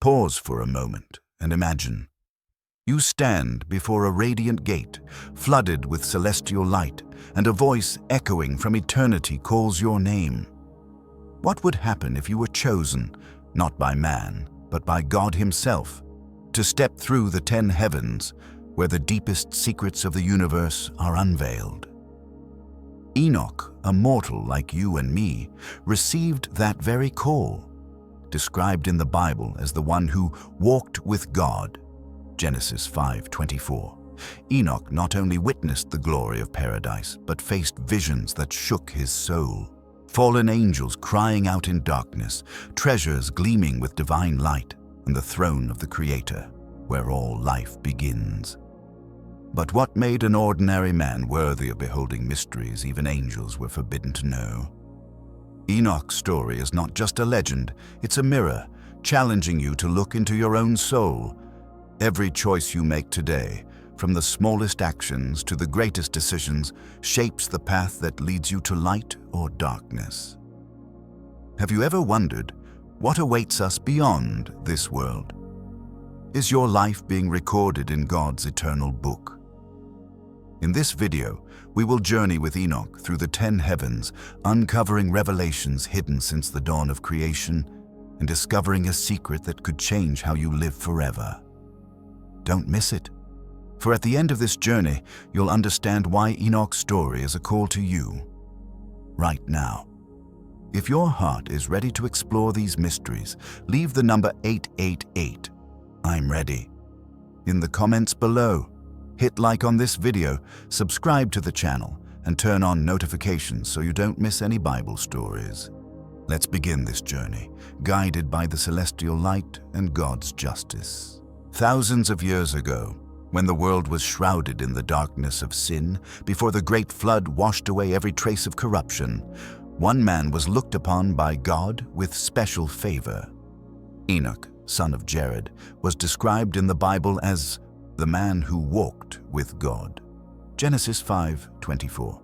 Pause for a moment and imagine. You stand before a radiant gate, flooded with celestial light, and a voice echoing from eternity calls your name. What would happen if you were chosen, not by man, but by God Himself, to step through the 10 heavens, where the deepest secrets of the universe are unveiled? Enoch, a mortal like you and me, received that very call, described in the Bible as the one who walked with God. Genesis 5:24. Enoch not only witnessed the glory of paradise, but faced visions that shook his soul. Fallen angels crying out in darkness, treasures gleaming with divine light, and the throne of the Creator, where all life begins. But what made an ordinary man worthy of beholding mysteries even angels were forbidden to know? Enoch's story is not just a legend, it's a mirror, challenging you to look into your own soul. Every choice you make today, from the smallest actions to the greatest decisions, shapes the path that leads you to light or darkness. Have you ever wondered what awaits us beyond this world? Is your life being recorded in God's eternal book? In this video, we will journey with Enoch through the 10 heavens, uncovering revelations hidden since the dawn of creation and discovering a secret that could change how you live forever. Don't miss it, for at the end of this journey, you'll understand why Enoch's story is a call to you right now. If your heart is ready to explore these mysteries, leave the number 888, I'm ready, in the comments below. Hit like on this video, subscribe to the channel, and turn on notifications so you don't miss any Bible stories. Let's begin this journey, guided by the celestial light and God's justice. Thousands of years ago, when the world was shrouded in the darkness of sin, before the great flood washed away every trace of corruption, one man was looked upon by God with special favor. Enoch, son of Jared, was described in the Bible as the man who walked with God. Genesis 5:24.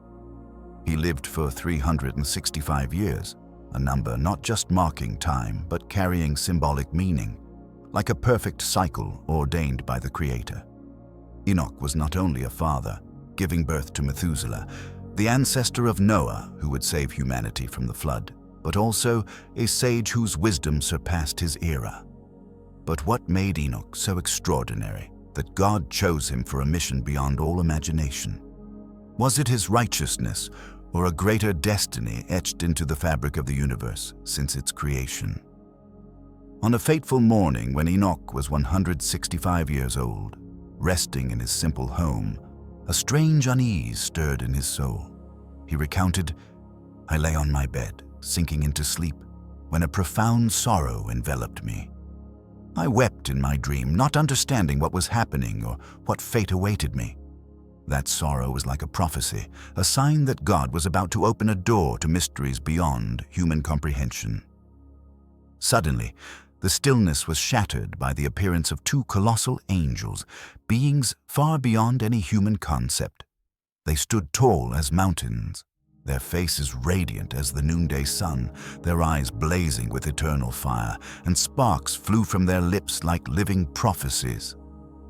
He lived for 365 years, a number not just marking time, but carrying symbolic meaning, like a perfect cycle ordained by the Creator. Enoch was not only a father, giving birth to Methuselah, the ancestor of Noah who would save humanity from the flood, but also a sage whose wisdom surpassed his era. But what made Enoch so extraordinary that God chose him for a mission beyond all imagination? Was it his righteousness or a greater destiny etched into the fabric of the universe since its creation? On a fateful morning when Enoch was 165 years old, resting in his simple home, a strange unease stirred in his soul. He recounted, "I lay on my bed, sinking into sleep, when a profound sorrow enveloped me. I wept in my dream, not understanding what was happening or what fate awaited me. That sorrow was like a prophecy, a sign that God was about to open a door to mysteries beyond human comprehension." Suddenly, the stillness was shattered by the appearance of 2 colossal angels, beings far beyond any human concept. They stood tall as mountains, their faces radiant as the noonday sun, their eyes blazing with eternal fire, and sparks flew from their lips like living prophecies.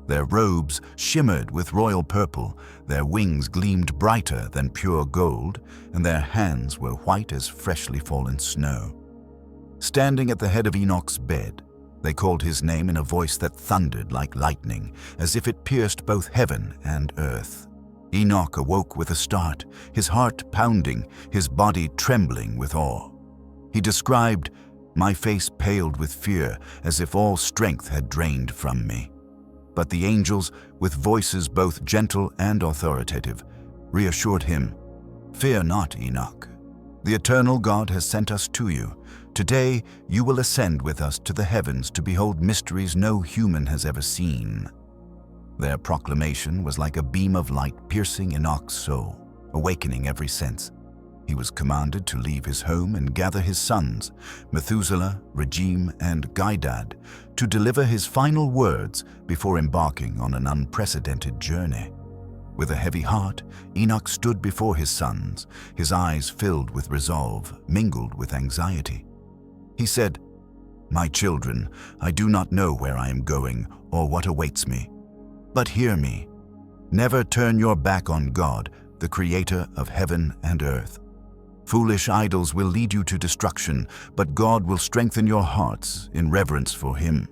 Their robes shimmered with royal purple, their wings gleamed brighter than pure gold, and their hands were white as freshly fallen snow. Standing at the head of Enoch's bed, they called his name in a voice that thundered like lightning, as if it pierced both heaven and earth. Enoch awoke with a start, his heart pounding, his body trembling with awe. He described, "My face paled with fear, as if all strength had drained from me." But the angels, with voices both gentle and authoritative, reassured him, "Fear not, Enoch. The eternal God has sent us to you. Today you will ascend with us to the heavens to behold mysteries no human has ever seen." Their proclamation was like a beam of light piercing Enoch's soul, awakening every sense. He was commanded to leave his home and gather his sons, Methuselah, Regem, and Gaidad, to deliver his final words before embarking on an unprecedented journey. With a heavy heart, Enoch stood before his sons, his eyes filled with resolve, mingled with anxiety. He said, My children, I do not know where I am going or what awaits me. But hear me. Never turn your back on God, the Creator of heaven and earth. Foolish idols will lead you to destruction, but God will strengthen your hearts in reverence for Him.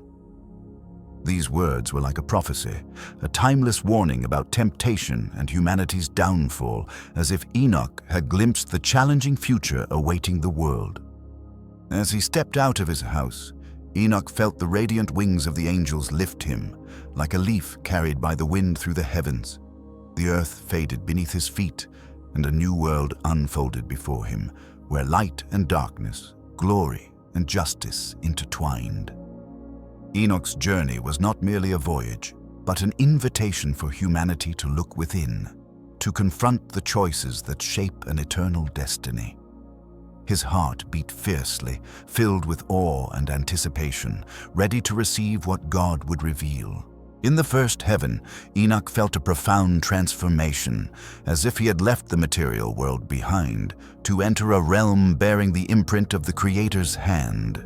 These words were like a prophecy, a timeless warning about temptation and humanity's downfall, as if Enoch had glimpsed the challenging future awaiting the world. As he stepped out of his house, Enoch felt the radiant wings of the angels lift him, like a leaf carried by the wind through the heavens. The earth faded beneath his feet, and a new world unfolded before him, where light and darkness, glory and justice intertwined. Enoch's journey was not merely a voyage, but an invitation for humanity to look within, to confront the choices that shape an eternal destiny. His heart beat fiercely, filled with awe and anticipation, ready to receive what God would reveal. In the first heaven, Enoch felt a profound transformation, as if he had left the material world behind, to enter a realm bearing the imprint of the Creator's hand.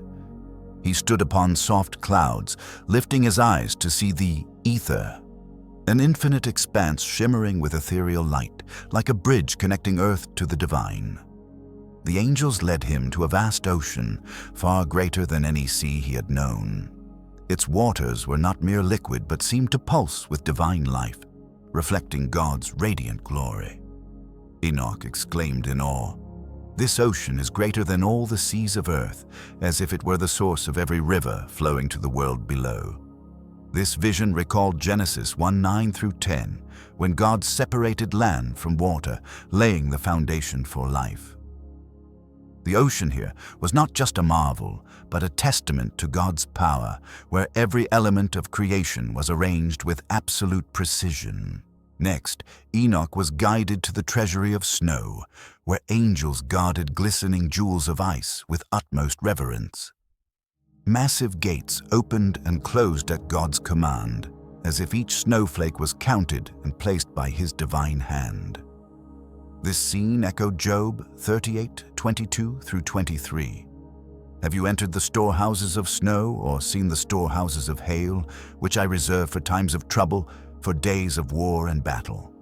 He stood upon soft clouds, lifting his eyes to see the ether, an infinite expanse shimmering with ethereal light, like a bridge connecting earth to the divine. The angels led him to a vast ocean, far greater than any sea he had known. Its waters were not mere liquid, but seemed to pulse with divine life, reflecting God's radiant glory. Enoch exclaimed in awe, "This ocean is greater than all the seas of earth, as if it were the source of every river flowing to the world below." This vision recalled Genesis 1:9 through 10, when God separated land from water, laying the foundation for life. The ocean here was not just a marvel, but a testament to God's power, where every element of creation was arranged with absolute precision. Next, Enoch was guided to the treasury of snow, where angels guarded glistening jewels of ice with utmost reverence. Massive gates opened and closed at God's command, as if each snowflake was counted and placed by His divine hand. This scene echoed Job 38:22 through 23. Have you entered the storehouses of snow, or seen the storehouses of hail, which I reserve for times of trouble, for days of war and battle?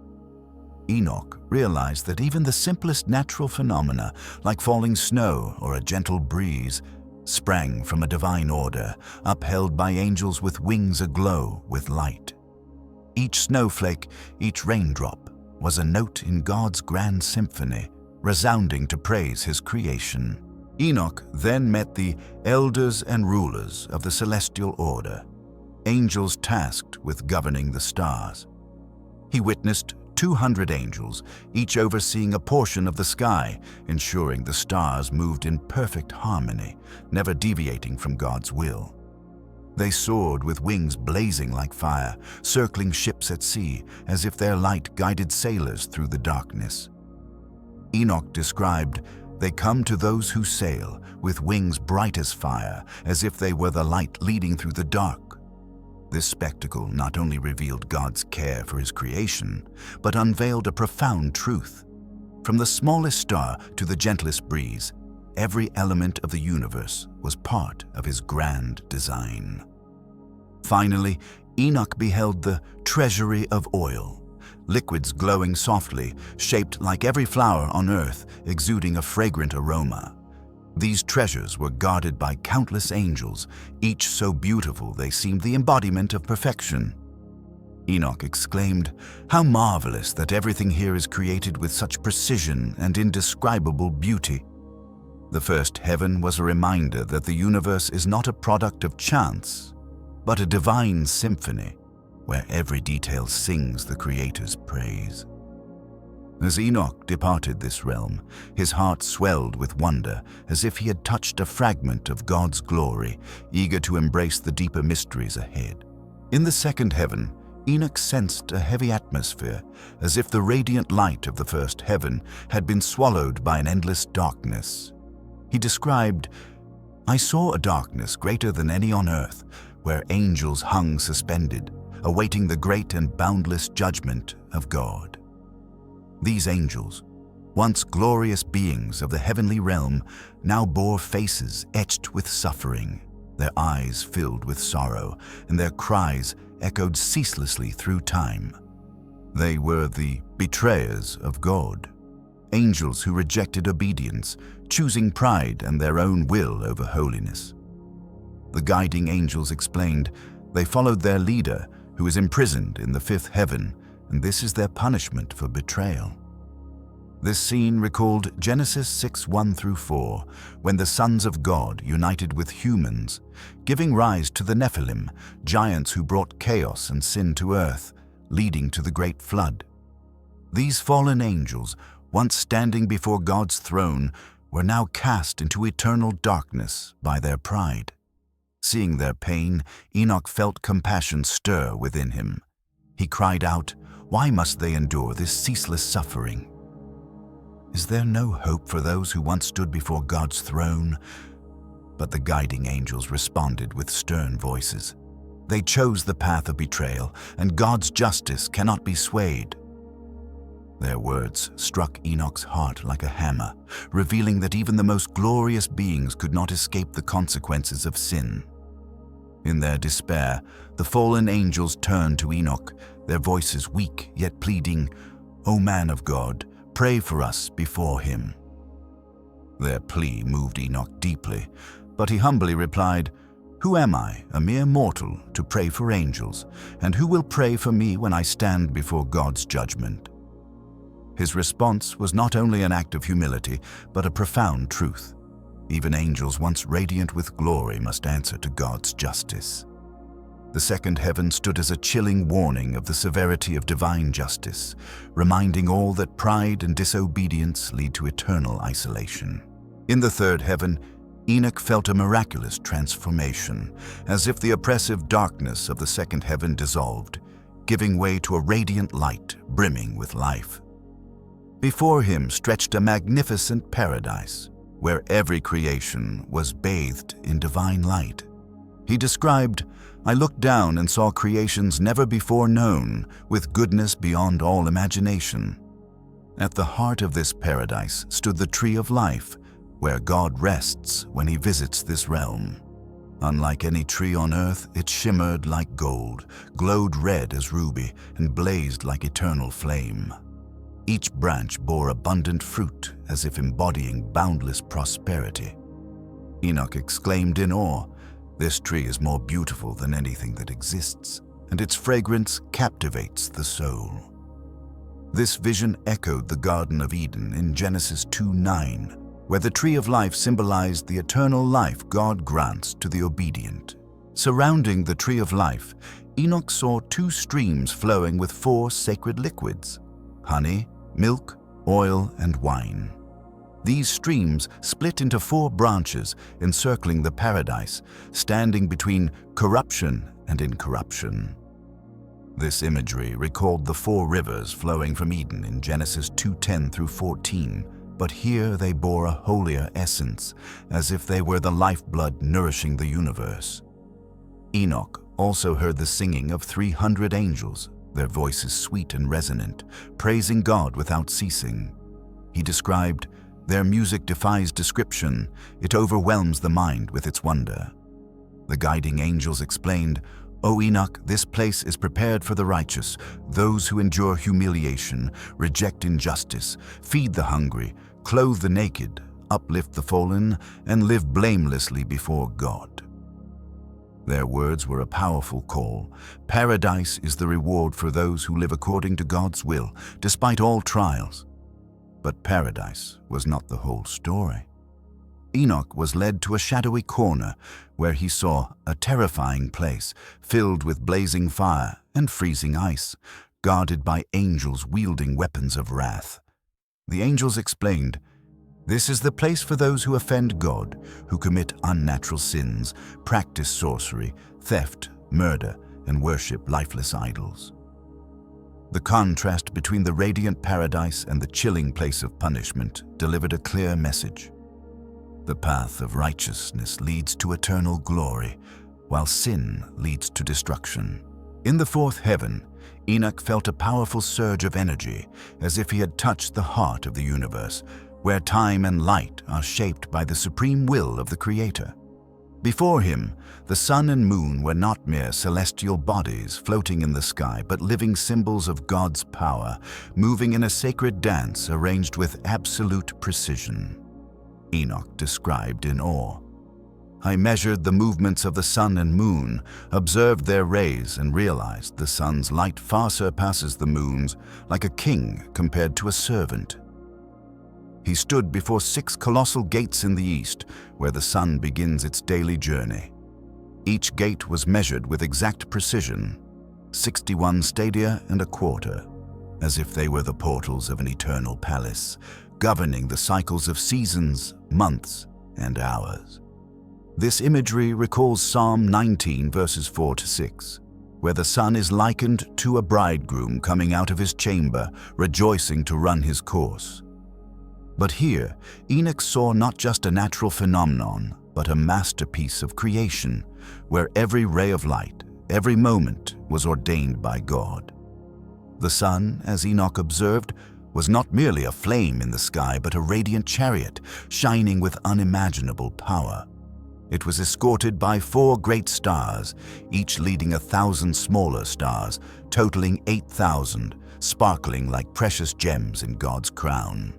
Enoch realized that even the simplest natural phenomena, like falling snow or a gentle breeze, sprang from a divine order, upheld by angels with wings aglow with light. Each snowflake, each raindrop, was a note in God's grand symphony, resounding to praise His creation. Enoch then met the elders and rulers of the celestial order, angels tasked with governing the stars. He witnessed 200 angels, each overseeing a portion of the sky, ensuring the stars moved in perfect harmony, never deviating from God's will. They soared with wings blazing like fire, circling ships at sea, as if their light guided sailors through the darkness. Enoch described, "They come to those who sail, with wings bright as fire, as if they were the light leading through the dark." This spectacle not only revealed God's care for His creation, but unveiled a profound truth. From the smallest star to the gentlest breeze, every element of the universe was part of His grand design. Finally, Enoch beheld the treasury of oil, liquids glowing softly, shaped like every flower on earth, exuding a fragrant aroma. These treasures were guarded by countless angels, each so beautiful they seemed the embodiment of perfection. Enoch exclaimed, "How marvelous that everything here is created with such precision and indescribable beauty." The first heaven was a reminder that the universe is not a product of chance, but a divine symphony, where every detail sings the Creator's praise. As Enoch departed this realm, his heart swelled with wonder, as if he had touched a fragment of God's glory, eager to embrace the deeper mysteries ahead. In the second heaven, Enoch sensed a heavy atmosphere, as if the radiant light of the first heaven had been swallowed by an endless darkness. He described, "I saw a darkness greater than any on earth, where angels hung suspended, awaiting the great and boundless judgment of God." These angels, once glorious beings of the heavenly realm, now bore faces etched with suffering. their eyes filled with sorrow, and their cries echoed ceaselessly through time. They were the betrayers of God, angels who rejected obedience, choosing pride and their own will over holiness. The guiding angels explained they followed their leader, who is imprisoned in the fifth heaven, and this is their punishment for betrayal. This scene recalled Genesis 6:1-4, when the sons of God united with humans, giving rise to the Nephilim, giants who brought chaos and sin to earth, leading to the great flood. These fallen angels, once standing before God's throne, were now cast into eternal darkness by their pride. Seeing their pain, Enoch felt compassion stir within him. He cried out, "Why must they endure this ceaseless suffering? Is there no hope for those who once stood before God's throne?" But the guiding angels responded with stern voices. They chose the path of betrayal, and God's justice cannot be swayed. Their words struck Enoch's heart like a hammer, revealing that even the most glorious beings could not escape the consequences of sin. In their despair, the fallen angels turned to Enoch, their voices weak yet pleading, "O man of God, pray for us before him." Their plea moved Enoch deeply, but he humbly replied, "Who am I, a mere mortal, to pray for angels, and who will pray for me when I stand before God's judgment?" His response was not only an act of humility, but a profound truth. Even angels once radiant with glory must answer to God's justice. The second heaven stood as a chilling warning of the severity of divine justice, reminding all that pride and disobedience lead to eternal isolation. In the third heaven, Enoch felt a miraculous transformation, as if the oppressive darkness of the second heaven dissolved, giving way to a radiant light brimming with life. Before him stretched a magnificent paradise, where every creation was bathed in divine light. He described, "I looked down and saw creations never before known, with goodness beyond all imagination." At the heart of this paradise stood the tree of life, where God rests when he visits this realm. Unlike any tree on earth, it shimmered like gold, glowed red as ruby, and blazed like eternal flame. Each branch bore abundant fruit, as if embodying boundless prosperity. Enoch exclaimed in awe, "This tree is more beautiful than anything that exists, and its fragrance captivates the soul." This vision echoed the Garden of Eden in Genesis 2:9, where the tree of life symbolized the eternal life God grants to the obedient. Surrounding the tree of life, Enoch saw two streams flowing with four sacred liquids: honey, milk, oil, and wine. These streams split into four branches encircling the paradise, standing between corruption and incorruption. This imagery recalled the four rivers flowing from Eden in Genesis 2:10-14, but here they bore a holier essence, as if they were the lifeblood nourishing the universe. Enoch also heard the singing of 300 angels, their voices sweet and resonant, praising God without ceasing. He described, "Their music defies description, it overwhelms the mind with its wonder." The guiding angels explained, "O Enoch, this place is prepared for the righteous, those who endure humiliation, reject injustice, feed the hungry, clothe the naked, uplift the fallen, and live blamelessly before God." Their words were a powerful call. Paradise is the reward for those who live according to God's will, despite all trials. But paradise was not the whole story. Enoch was led to a shadowy corner where he saw a terrifying place filled with blazing fire and freezing ice, guarded by angels wielding weapons of wrath. The angels explained, "This is the place for those who offend God, who commit unnatural sins, practice sorcery, theft, murder, and worship lifeless idols." The contrast between the radiant paradise and the chilling place of punishment delivered a clear message. The path of righteousness leads to eternal glory, while sin leads to destruction. In the fourth heaven, Enoch felt a powerful surge of energy, as if he had touched the heart of the universe, where time and light are shaped by the supreme will of the Creator. Before him, the sun and moon were not mere celestial bodies floating in the sky, but living symbols of God's power, moving in a sacred dance arranged with absolute precision. Enoch described in awe. I measured the movements of the sun and moon, observed their rays, and realized the sun's light far surpasses the moon's, like a king compared to a servant. He stood before 6 colossal gates in the east, where the sun begins its daily journey. Each gate was measured with exact precision, 61 stadia and a quarter, as if they were the portals of an eternal palace, governing the cycles of seasons, months, and hours. This imagery recalls Psalm 19 verses 4 to 6, where the sun is likened to a bridegroom coming out of his chamber, rejoicing to run his course. But here, Enoch saw not just a natural phenomenon, but a masterpiece of creation, where every ray of light, every moment, was ordained by God. The sun, as Enoch observed, was not merely a flame in the sky, but a radiant chariot, shining with unimaginable power. It was escorted by 4 great stars, each leading 1,000 smaller stars, totaling 8,000, sparkling like precious gems in God's crown.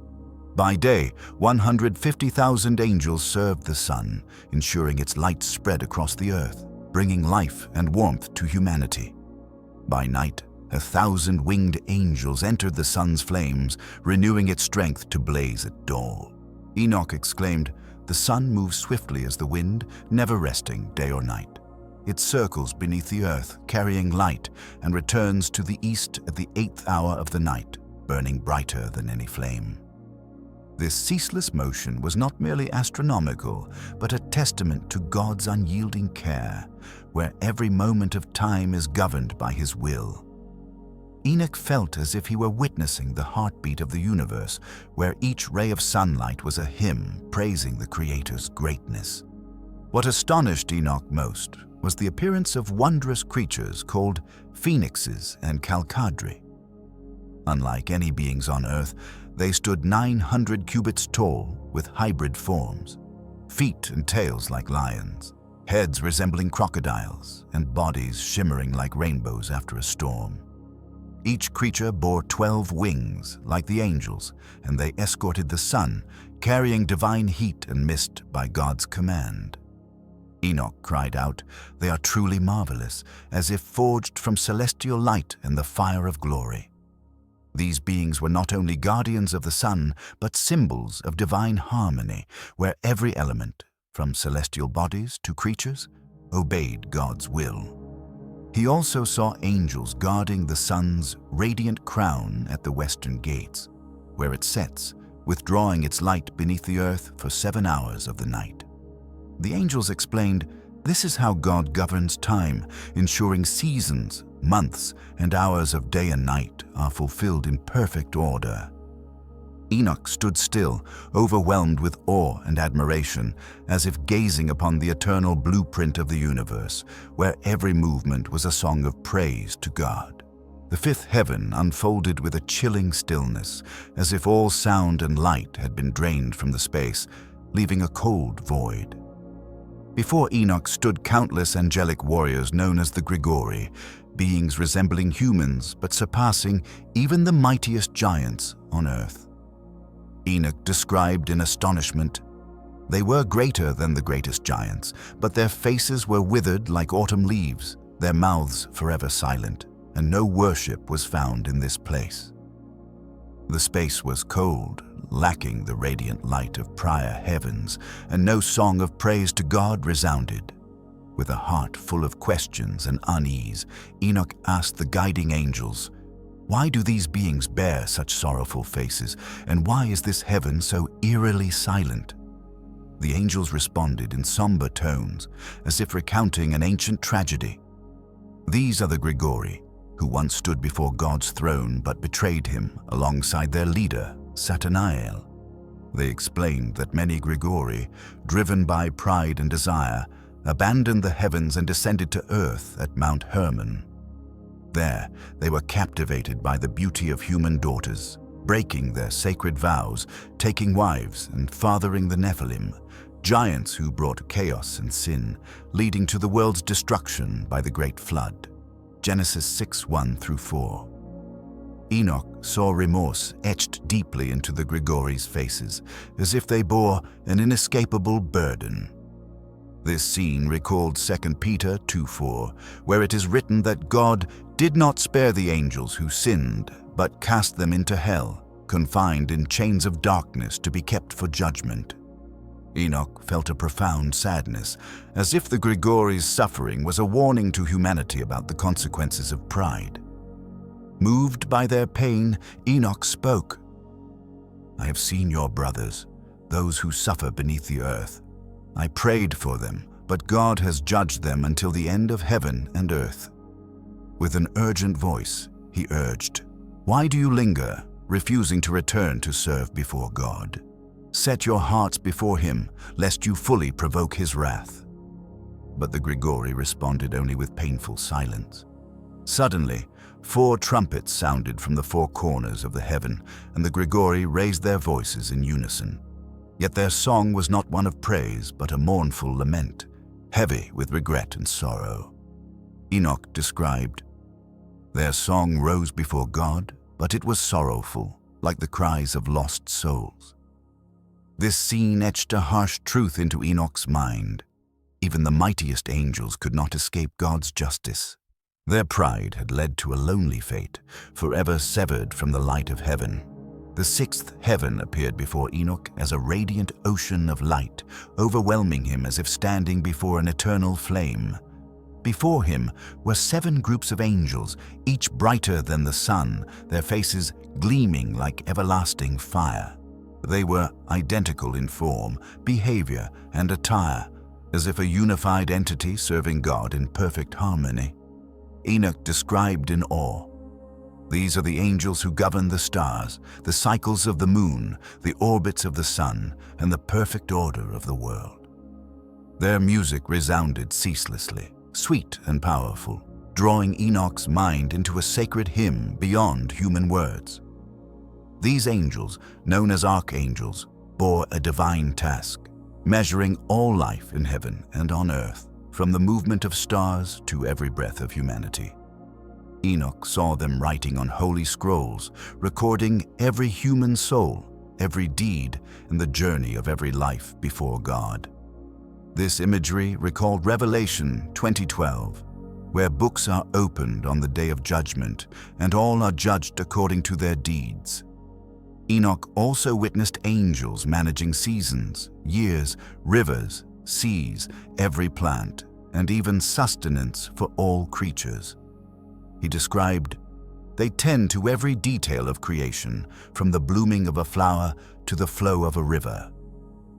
By day, 150,000 angels served the sun, ensuring its light spread across the earth, bringing life and warmth to humanity. By night, 1,000 winged angels entered the sun's flames, renewing its strength to blaze at dawn. Enoch exclaimed, "The sun moves swiftly as the wind, never resting day or night. It circles beneath the earth, carrying light, and returns to the east at the 8th hour of the night, burning brighter than any flame." This ceaseless motion was not merely astronomical, but a testament to God's unyielding care, where every moment of time is governed by His will. Enoch felt as if he were witnessing the heartbeat of the universe, where each ray of sunlight was a hymn praising the Creator's greatness. What astonished Enoch most was the appearance of wondrous creatures called phoenixes and calcadri. Unlike any beings on earth, they stood 900 cubits tall with hybrid forms, feet and tails like lions, heads resembling crocodiles, and bodies shimmering like rainbows after a storm. Each creature bore 12 wings, like the angels, and they escorted the sun, carrying divine heat and mist by God's command. Enoch cried out, "They are truly marvelous, as if forged from celestial light and the fire of glory." These beings were not only guardians of the sun, but symbols of divine harmony, where every element, from celestial bodies to creatures, obeyed God's will. He also saw angels guarding the sun's radiant crown at the western gates, where it sets, withdrawing its light beneath the earth for 7 hours of the night. The angels explained, "This is how God governs time, ensuring seasons, months, and hours of day and night are fulfilled in perfect order." Enoch stood still, overwhelmed with awe and admiration, as if gazing upon the eternal blueprint of the universe, where every movement was a song of praise to God. The 5th heaven unfolded with a chilling stillness, as if all sound and light had been drained from the space, leaving a cold void. Before Enoch stood countless angelic warriors known as the Grigori, beings resembling humans but surpassing even the mightiest giants on earth. Enoch described in astonishment, "They were greater than the greatest giants, but their faces were withered like autumn leaves, their mouths forever silent, and no worship was found in this place." The space was cold, lacking the radiant light of prior heavens, and no song of praise to God resounded. With a heart full of questions and unease, Enoch asked the guiding angels, "Why do these beings bear such sorrowful faces, and why is this heaven so eerily silent?" The angels responded in somber tones, as if recounting an ancient tragedy. "These are the Grigori, who once stood before God's throne but betrayed him alongside their leader, Satanael." They explained that many Grigori, driven by pride and desire, abandoned the heavens and descended to earth at Mount Hermon. There, they were captivated by the beauty of human daughters, breaking their sacred vows, taking wives and fathering the Nephilim, giants who brought chaos and sin, leading to the world's destruction by the Great Flood. Genesis 6:1-4. Enoch saw remorse etched deeply into the Grigori's faces, as if they bore an inescapable burden. This scene recalled 2 Peter 2:4, where it is written that God did not spare the angels who sinned, but cast them into hell, confined in chains of darkness to be kept for judgment. Enoch felt a profound sadness, as if the Grigori's suffering was a warning to humanity about the consequences of pride. Moved by their pain, Enoch spoke, "I have seen your brothers, those who suffer beneath the earth. I prayed for them, but God has judged them until the end of heaven and earth." With an urgent voice, he urged, "Why do you linger, refusing to return to serve before God? Set your hearts before him, lest you fully provoke his wrath." But the Grigori responded only with painful silence. Suddenly, 4 trumpets sounded from the 4 corners of the heaven, and the Grigori raised their voices in unison. Yet their song was not one of praise, but a mournful lament, heavy with regret and sorrow. Enoch described, "Their song rose before God, but it was sorrowful, like the cries of lost souls." This scene etched a harsh truth into Enoch's mind. Even the mightiest angels could not escape God's justice. Their pride had led to a lonely fate, forever severed from the light of heaven. The 6th heaven appeared before Enoch as a radiant ocean of light, overwhelming him as if standing before an eternal flame. Before him were 7 groups of angels, each brighter than the sun, their faces gleaming like everlasting fire. They were identical in form, behavior, and attire, as if a unified entity serving God in perfect harmony. Enoch described in awe, "These are the angels who govern the stars, the cycles of the moon, the orbits of the sun, and the perfect order of the world." Their music resounded ceaselessly, sweet and powerful, drawing Enoch's mind into a sacred hymn beyond human words. These angels, known as archangels, bore a divine task, measuring all life in heaven and on earth, from the movement of stars to every breath of humanity. Enoch saw them writing on holy scrolls, recording every human soul, every deed, and the journey of every life before God. This imagery recalled Revelation 20:12, where books are opened on the day of judgment, and all are judged according to their deeds. Enoch also witnessed angels managing seasons, years, rivers, seas, every plant, and even sustenance for all creatures. He described, "They tend to every detail of creation, from the blooming of a flower to the flow of a river."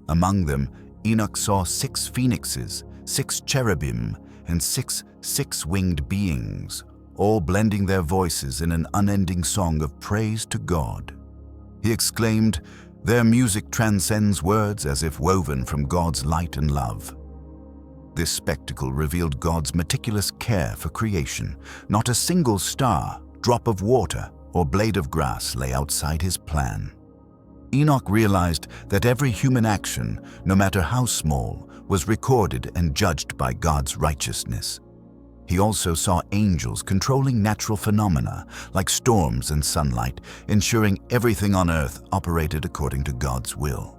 Among them, Enoch saw 6 phoenixes, 6 cherubim, and 6 six-winged beings, all blending their voices in an unending song of praise to God. He exclaimed, "Their music transcends words as if woven from God's light and love." This spectacle revealed God's meticulous care for creation. Not a single star, drop of water, or blade of grass lay outside his plan. Enoch realized that every human action, no matter how small, was recorded and judged by God's righteousness. He also saw angels controlling natural phenomena like storms and sunlight, ensuring everything on earth operated according to God's will.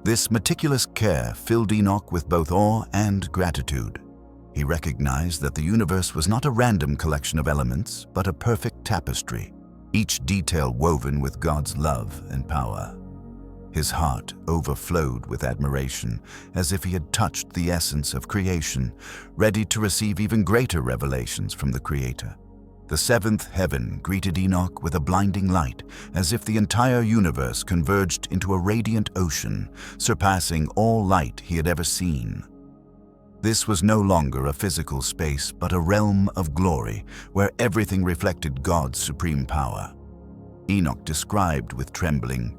This meticulous care filled Enoch with both awe and gratitude. He recognized that the universe was not a random collection of elements, but a perfect tapestry, each detail woven with God's love and power. His heart overflowed with admiration, as if he had touched the essence of creation, ready to receive even greater revelations from the Creator. The 7th heaven greeted Enoch with a blinding light, as if the entire universe converged into a radiant ocean, surpassing all light he had ever seen. This was no longer a physical space, but a realm of glory, where everything reflected God's supreme power. Enoch described with trembling,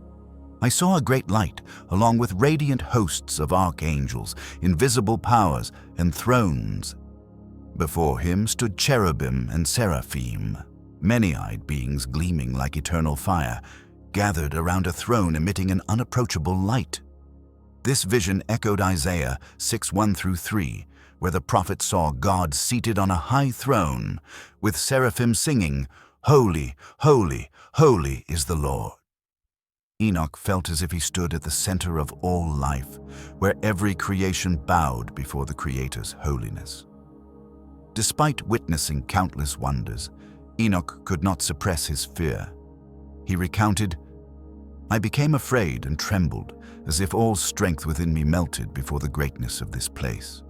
"I saw a great light, along with radiant hosts of archangels, invisible powers, and thrones. Before him stood cherubim and seraphim, many-eyed beings gleaming like eternal fire, gathered around a throne emitting an unapproachable light. This vision echoed Isaiah 6:1-3, where the prophet saw God seated on a high throne, with seraphim singing, "Holy, holy, holy is the Lord." Enoch felt as if he stood at the center of all life, where every creation bowed before the Creator's holiness. Despite witnessing countless wonders, Enoch could not suppress his fear. He recounted, "I became afraid and trembled, as if all strength within me melted before the greatness of this place."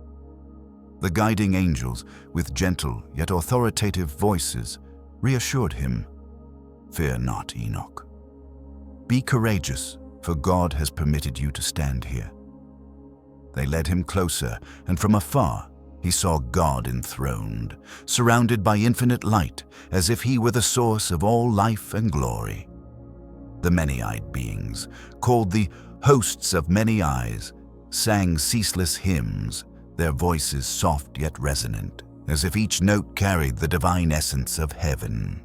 The guiding angels, with gentle yet authoritative voices, reassured him, "Fear not, Enoch. Be courageous, for God has permitted you to stand here." They led him closer, and from afar he saw God enthroned, surrounded by infinite light, as if he were the source of all life and glory. The many-eyed beings, called the hosts of many eyes, sang ceaseless hymns, their voices soft yet resonant, as if each note carried the divine essence of heaven.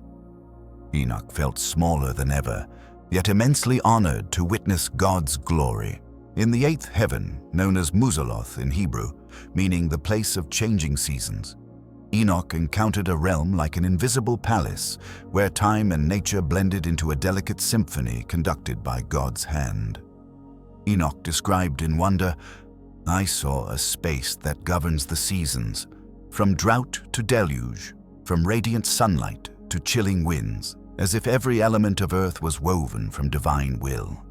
Enoch felt smaller than ever, yet immensely honored to witness God's glory. In the eighth heaven, known as Muzaloth in Hebrew, meaning the place of changing seasons, Enoch encountered a realm like an invisible palace, where time and nature blended into a delicate symphony conducted by God's hand. Enoch described in wonder, "I saw a space that governs the seasons, from drought to deluge, from radiant sunlight to chilling winds, as if every element of earth was woven from divine will."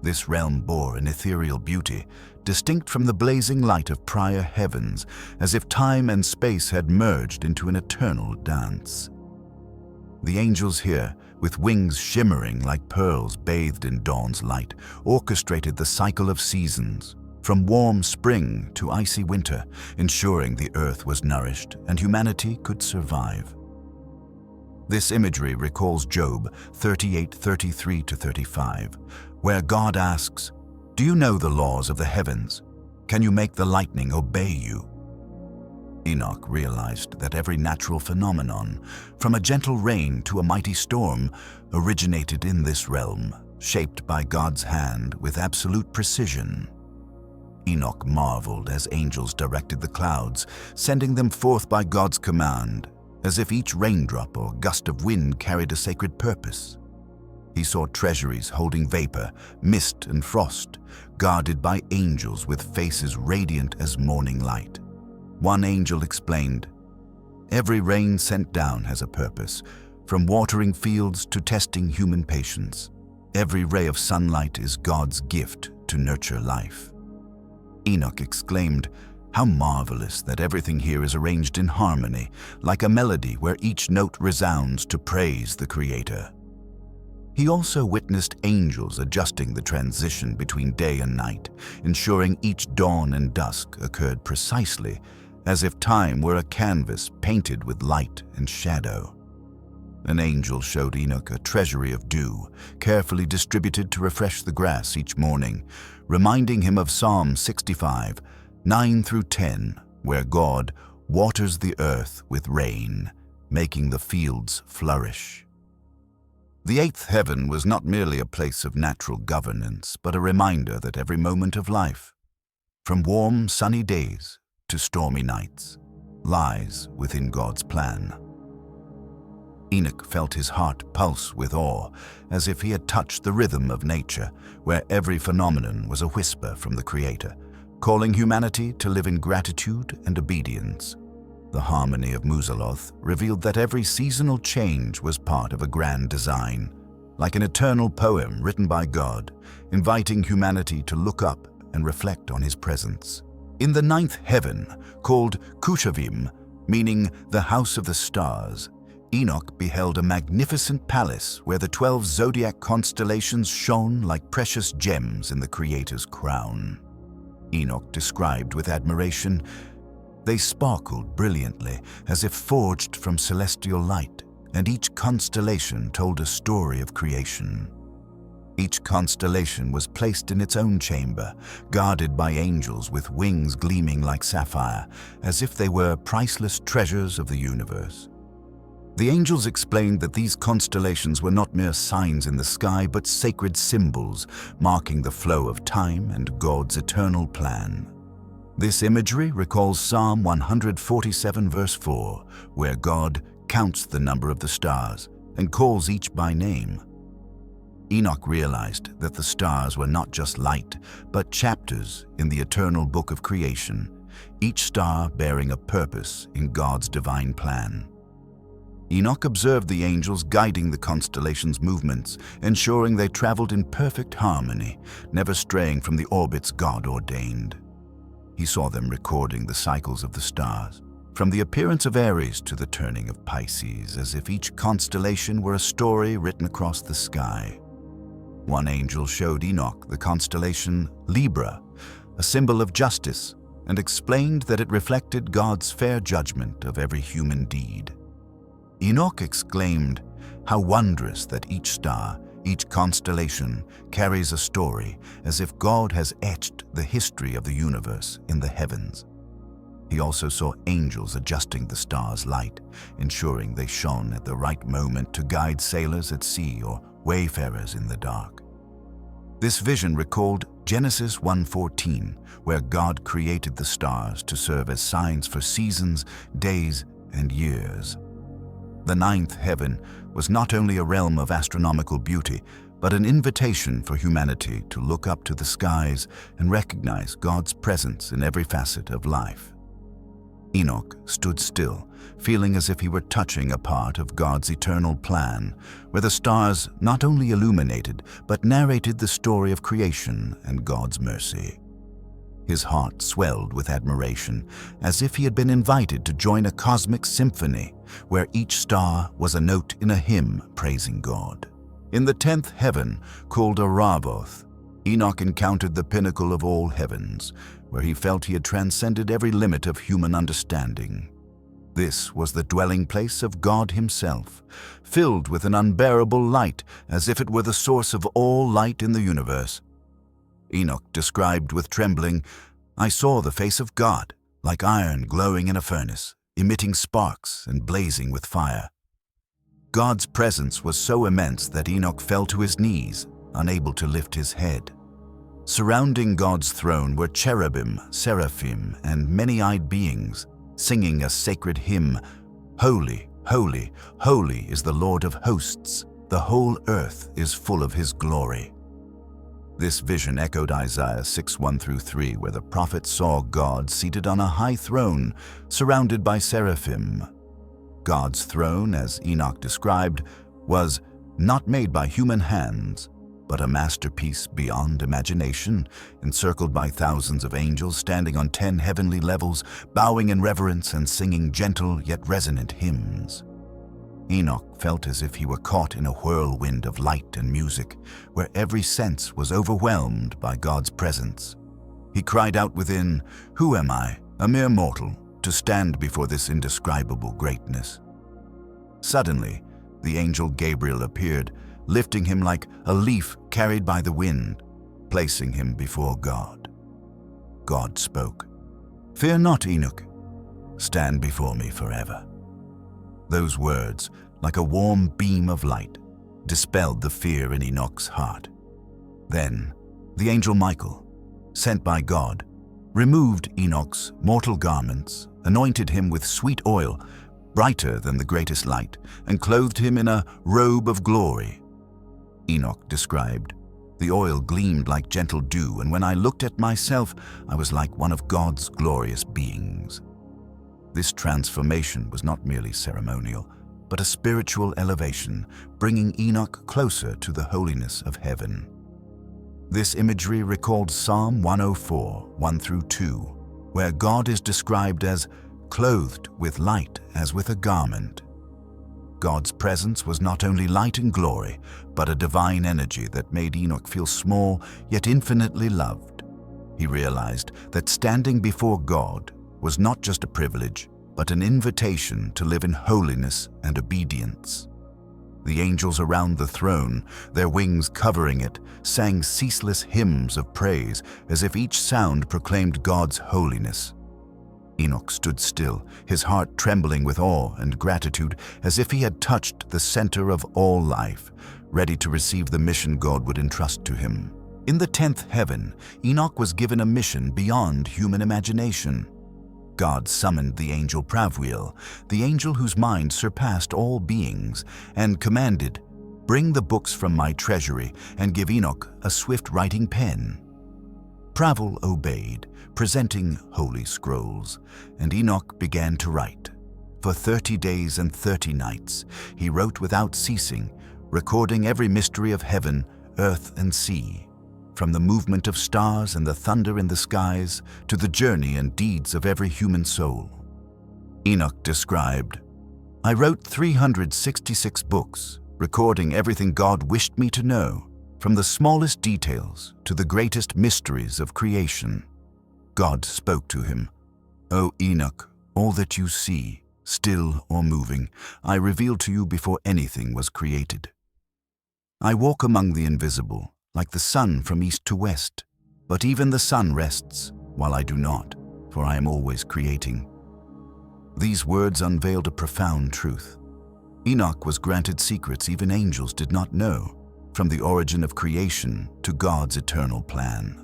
This realm bore an ethereal beauty, distinct from the blazing light of prior heavens, as if time and space had merged into an eternal dance. The angels here, with wings shimmering like pearls bathed in dawn's light, orchestrated the cycle of seasons, from warm spring to icy winter, ensuring the earth was nourished and humanity could survive. This imagery recalls Job 38:33-35, where God asks, "Do you know the laws of the heavens? Can you make the lightning obey you?" Enoch realized that every natural phenomenon, from a gentle rain to a mighty storm, originated in this realm, shaped by God's hand with absolute precision. Enoch marveled as angels directed the clouds, sending them forth by God's command, as if each raindrop or gust of wind carried a sacred purpose. He saw treasuries holding vapor, mist, and frost, guarded by angels with faces radiant as morning light. One angel explained, "Every rain sent down has a purpose, from watering fields to testing human patience. Every ray of sunlight is God's gift to nurture life." Enoch exclaimed, "How marvelous that everything here is arranged in harmony, like a melody where each note resounds to praise the Creator." He also witnessed angels adjusting the transition between day and night, ensuring each dawn and dusk occurred precisely, as if time were a canvas painted with light and shadow. An angel showed Enoch a treasury of dew, carefully distributed to refresh the grass each morning, reminding him of Psalm 65, 9-10, where God waters the earth with rain, making the fields flourish. The eighth heaven was not merely a place of natural governance, but a reminder that every moment of life, from warm, sunny days to stormy nights, lies within God's plan. Enoch felt his heart pulse with awe, as if he had touched the rhythm of nature, where every phenomenon was a whisper from the Creator, calling humanity to live in gratitude and obedience. The harmony of Muzaloth revealed that every seasonal change was part of a grand design, like an eternal poem written by God, inviting humanity to look up and reflect on His presence. In the ninth heaven, called Kushavim, meaning the house of the stars, Enoch beheld a magnificent palace where the 12 zodiac constellations shone like precious gems in the Creator's crown. Enoch described with admiration, "They sparkled brilliantly, as if forged from celestial light, and each constellation told a story of creation." Each constellation was placed in its own chamber, guarded by angels with wings gleaming like sapphire, as if they were priceless treasures of the universe. The angels explained that these constellations were not mere signs in the sky, but sacred symbols marking the flow of time and God's eternal plan. This imagery recalls Psalm 147 verse 4, where God counts the number of the stars and calls each by name. Enoch realized that the stars were not just light, but chapters in the eternal book of creation, each star bearing a purpose in God's divine plan. Enoch observed the angels guiding the constellations' movements, ensuring they traveled in perfect harmony, never straying from the orbits God ordained. He saw them recording the cycles of the stars, from the appearance of Aries to the turning of Pisces, as if each constellation were a story written across the sky. One angel showed Enoch the constellation Libra, a symbol of justice, and explained that it reflected God's fair judgment of every human deed. Enoch exclaimed, "How wondrous that each star, each constellation, carries a story, as if God has etched the history of the universe in the heavens." He also saw angels adjusting the stars' light, ensuring they shone at the right moment to guide sailors at sea or wayfarers in the dark. This vision recalled Genesis 1:14, where God created the stars to serve as signs for seasons, days, and years. The ninth heaven was not only a realm of astronomical beauty, but an invitation for humanity to look up to the skies and recognize God's presence in every facet of life. Enoch stood still, feeling as if he were touching a part of God's eternal plan, where the stars not only illuminated, but narrated the story of creation and God's mercy. His heart swelled with admiration, as if he had been invited to join a cosmic symphony, where each star was a note in a hymn praising God. In the 10th heaven, called Aravoth, Enoch encountered the pinnacle of all heavens, where he felt he had transcended every limit of human understanding. This was the dwelling place of God himself, filled with an unbearable light, as if it were the source of all light in the universe. Enoch described with trembling, "I saw the face of God, like iron glowing in a furnace, emitting sparks and blazing with fire." God's presence was so immense that Enoch fell to his knees, unable to lift his head. Surrounding God's throne were cherubim, seraphim, and many-eyed beings, singing a sacred hymn, "Holy, holy, holy is the Lord of hosts. The whole earth is full of his glory." This vision echoed Isaiah 6:1-3, where the prophet saw God seated on a high throne, surrounded by seraphim. God's throne, as Enoch described, was not made by human hands, but a masterpiece beyond imagination, encircled by thousands of angels standing on 10 heavenly levels, bowing in reverence and singing gentle yet resonant hymns. Enoch felt as if he were caught in a whirlwind of light and music, where every sense was overwhelmed by God's presence. He cried out within, "Who am I, a mere mortal, to stand before this indescribable greatness?" Suddenly, the angel Gabriel appeared, lifting him like a leaf carried by the wind, placing him before God. God spoke, "Fear not, Enoch. Stand before me forever." Those words, like a warm beam of light, dispelled the fear in Enoch's heart. Then, the angel Michael, sent by God, removed Enoch's mortal garments, anointed him with sweet oil, brighter than the greatest light, and clothed him in a robe of glory. Enoch described, "The oil gleamed like gentle dew, and when I looked at myself, I was like one of God's glorious beings." This transformation was not merely ceremonial, but a spiritual elevation, bringing Enoch closer to the holiness of heaven. This imagery recalled Psalm 104, 1-2, where God is described as clothed with light as with a garment. God's presence was not only light and glory, but a divine energy that made Enoch feel small yet infinitely loved. He realized that standing before God was not just a privilege, but an invitation to live in holiness and obedience. The angels around the throne, their wings covering it, sang ceaseless hymns of praise, as if each sound proclaimed God's holiness. Enoch stood still, his heart trembling with awe and gratitude, as if he had touched the center of all life, ready to receive the mission God would entrust to him. In the 10th heaven, Enoch was given a mission beyond human imagination. God summoned the angel Pravwil, the angel whose mind surpassed all beings, and commanded, "Bring the books from my treasury and give Enoch a swift writing pen." Pravwil obeyed, presenting holy scrolls, and Enoch began to write. For 30 days and 30 nights, he wrote without ceasing, recording every mystery of heaven, earth, and sea, from the movement of stars and the thunder in the skies to the journey and deeds of every human soul. Enoch described, "I wrote 366 books, recording everything God wished me to know, from the smallest details to the greatest mysteries of creation." God spoke to him, "O Enoch, all that you see, still or moving, I revealed to you before anything was created. I walk among the invisible, like the sun from east to west, but even the sun rests, while I do not, for I am always creating." These words unveiled a profound truth. Enoch was granted secrets even angels did not know, from the origin of creation to God's eternal plan.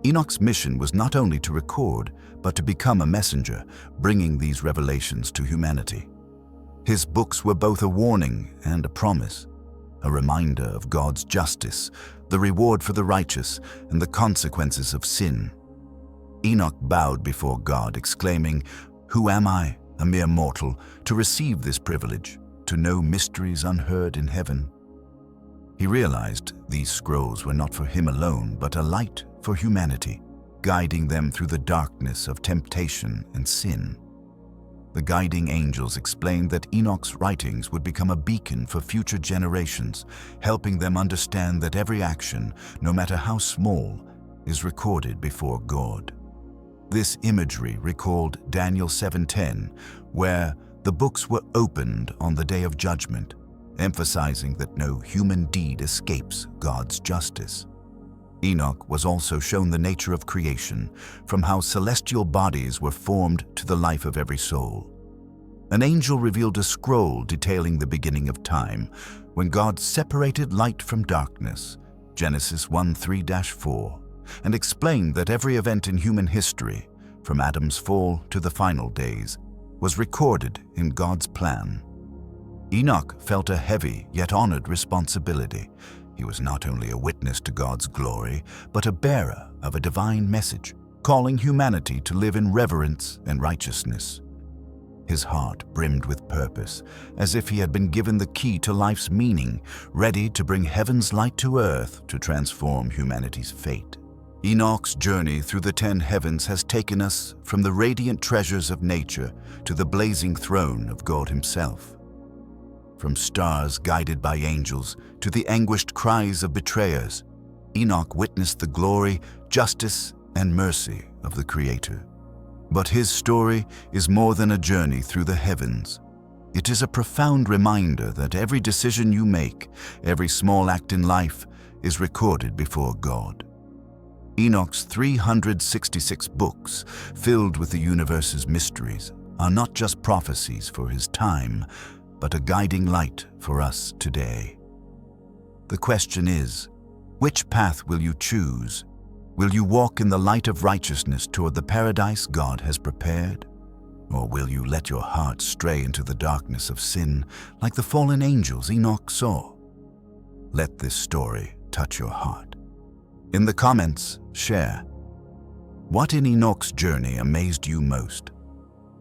Enoch's mission was not only to record, but to become a messenger, bringing these revelations to humanity. His books were both a warning and a promise, a reminder of God's justice, the reward for the righteous, and the consequences of sin. Enoch bowed before God, exclaiming, "Who am I, a mere mortal, to receive this privilege, to know mysteries unheard in heaven?" He realized these scrolls were not for him alone, but a light for humanity, guiding them through the darkness of temptation and sin. The guiding angels explained that Enoch's writings would become a beacon for future generations, helping them understand that every action, no matter how small, is recorded before God. This imagery recalled Daniel 7:10, where the books were opened on the day of judgment, emphasizing that no human deed escapes God's justice. Enoch was also shown the nature of creation, from how celestial bodies were formed to the life of every soul. An angel revealed a scroll detailing the beginning of time, when God separated light from darkness, Genesis 1:3-4, and explained that every event in human history, from Adam's fall to the final days, was recorded in God's plan. Enoch felt a heavy yet honored responsibility. He was not only a witness to God's glory, but a bearer of a divine message, calling humanity to live in reverence and righteousness. His heart brimmed with purpose, as if he had been given the key to life's meaning, ready to bring heaven's light to earth to transform humanity's fate. Enoch's journey through the 10 heavens has taken us from the radiant treasures of nature to the blazing throne of God himself. From stars guided by angels to the anguished cries of betrayers, Enoch witnessed the glory, justice, and mercy of the Creator. But his story is more than a journey through the heavens. It is a profound reminder that every decision you make, every small act in life, is recorded before God. Enoch's 366 books, filled with the universe's mysteries, are not just prophecies for his time, but a guiding light for us today. The question is, which path will you choose? Will you walk in the light of righteousness toward the paradise God has prepared? Or will you let your heart stray into the darkness of sin, like the fallen angels Enoch saw? Let this story touch your heart. In the comments, share. What in Enoch's journey amazed you most?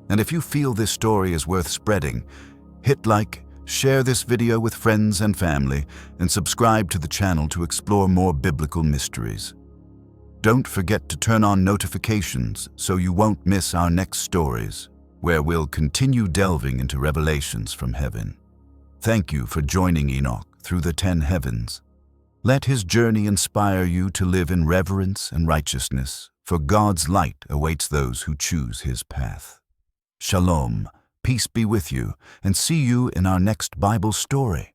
And if you feel this story is worth spreading, hit like, share this video with friends and family, and subscribe to the channel to explore more biblical mysteries. Don't forget to turn on notifications so you won't miss our next stories, where we'll continue delving into revelations from heaven. Thank you for joining Enoch through the 10 heavens. Let his journey inspire you to live in reverence and righteousness, for God's light awaits those who choose his path. Shalom. Peace be with you, and see you in our next Bible story.